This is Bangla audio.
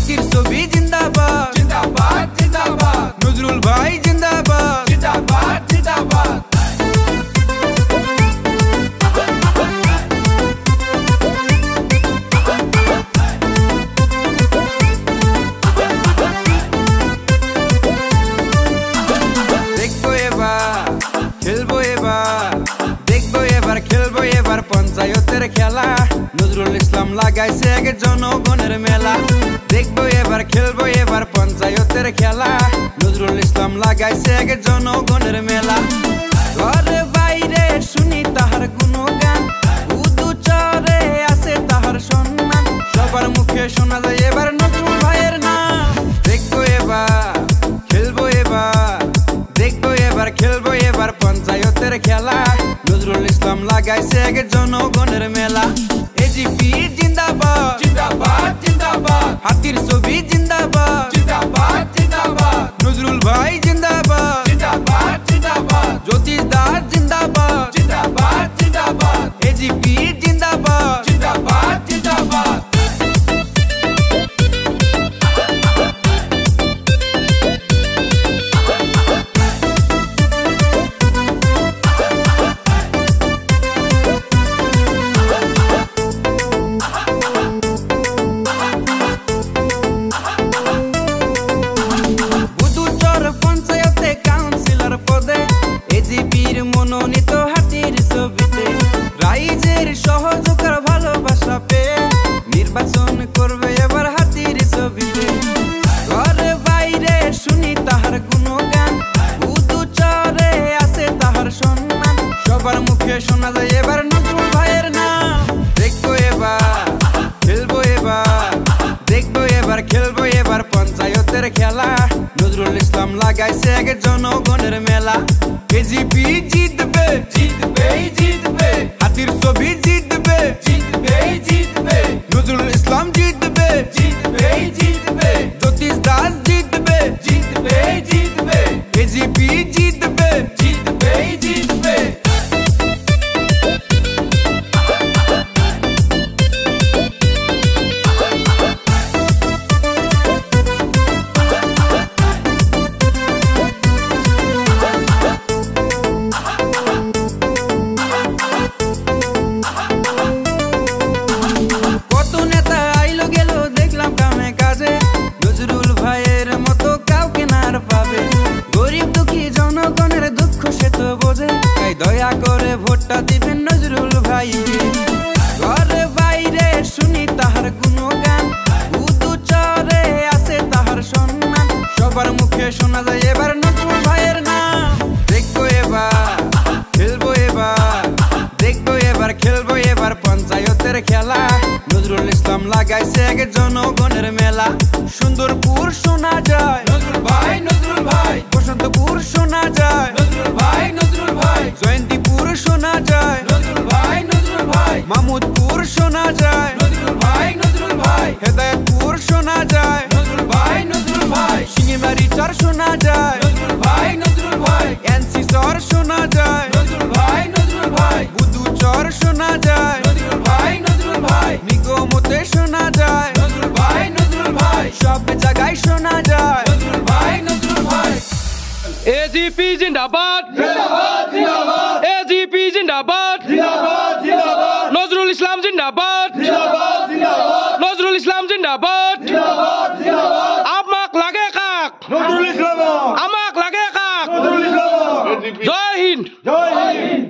হাতির ছবি জিন্দাবাদ জিন্দাবাদ জিন্দাবাদ, নজরুল ভাই জিন্দাবাদ জিন্দাবাদ জিন্দাবাদ। খেলবো এবার পঞ্চায়েতের খেলা, নজরুল ইসলাম লাগাইছে এক জনগণের মেলা। দেখবো এবার খেলবো এবার পঞ্চায়েতের খেলা, নজরুল ইসলাম লাগাইছে এক জনগণের মেলা। ঘরে বাইরে শুনি তাহার গুণগান, উদু চরে আছে তাহার সম্মান, সবার মুখে শোনা যায় এবার নজরুল ভাইয়ের নাম। দেখবো এবার খেলবো এবার, দেখবো এবার খেলবো এবার পঞ্চায়েতের খেলা, নজরুল ইসলাম লাগাইছে এক জনগণের মেলা। এজিপি জিন্দাবাদ জিন্দাবাদ জিন্দাবাদ, হাতির ছবি জিন্দাবাদ জিন্দাবাদ জিন্দাবাদ, নজরুল ভাই জিন্দাবাদ জিন্দাবাদ জিন্দাবাদ, জ্যোতিষ দাস জিন্দাবাদ জিন্দাবাদ জিন্দাবাদ, এজিপি জিন্দাবাদ জিন্দাবাদ জিন্দাবাদ। মনোনীত হাতির ছবিতে রাইজের সহযোগিতার ভালোবাসা পেয়ে নির্বাচন করবে এবার হাতির ছবিতে। ঘরে বাইরে শুনি তাহার গুণগান, উদু চরে আছে তাহার সম্মান, সবার মুখে শোনা যায় এবার নজরুল ভাইয়ের নাম। দেখবো এবার খেলবো এবার, দেখবো এবার খেলবো এবার পঞ্চায়েতের খেলা, নজরুল ইসলাম লাগাইছে এক জনগণের মেলা। এজিপি জিতবে জিতবে জিতবে, হাতির ছবি জিতবে জিতবে জিতবে, নজরুল ইসলাম জিতবে জিতবে জিতবে, জ্যোতিষ দাস জিতবে জিতবে জিতবে, এজিপি জিতবে জিতবে জিতবে। নজরুল ভাইয়ের মতো কাউকে না আর পাবে, গরিব দুঃখী জনগণের দুঃখ সে তো বোঝে, তাই দয়া করে ভোটটা দিবেন নজরুল ভাইকে। ঘরে বাইরে শুনি তাহার গুণগান, উদু চরে আছে তাহার সম্মান, সবার মুখে শোনা যায় এবার নজরুল ভাইয়ের নাম। দেখবো এবার খেলবো এবার, দেখবো এবার খেলবো এবার পঞ্চায়েতের খেলা, নজরুল ইসলাম লাগাইছে এক জনগণের মেলা। সুন্দরপুর শোনা যায় নজরুল ভাই, বসন্তপুর শোনা যায় নজরুল ভাই, জয়ন্তীপুর শোনা যায় নজরুল ভাই, মামুদপুর শোনা যায় নজরুল ভাই, হেদায়তপুর শোনা যায় নজরুল ভাই, সিঙ্গিমারি চর শোনা যায় নজরুল ভাই, এনসি চর শোনা যায় নজরুল ভাই, বুদু চর শোনা যায় নজরুল ভাই, নিগমতে শোনা যায় নজরুল ভাই, সব জায়গায় শোনা যায় নজরুল ভাই। এজিপি জিন্দাবাদ জিন্দাবাদ জিন্দাবাদ, এজিপি জিন্দাবাদ জিন্দাবাদ জিন্দাবাদ, নজরুল ইসলাম জিন্দাবাদ জিন্দাবাদ জিন্দাবাদ, নজরুল ইসলাম জিন্দাবাদ জিন্দাবাদ জিন্দাবাদ। আমাক লাগে কাক নজরুল ইসলাম, আমাক লাগে কাক নজরুল ইসলাম। জয় হিন্দ জয় হিন্দ।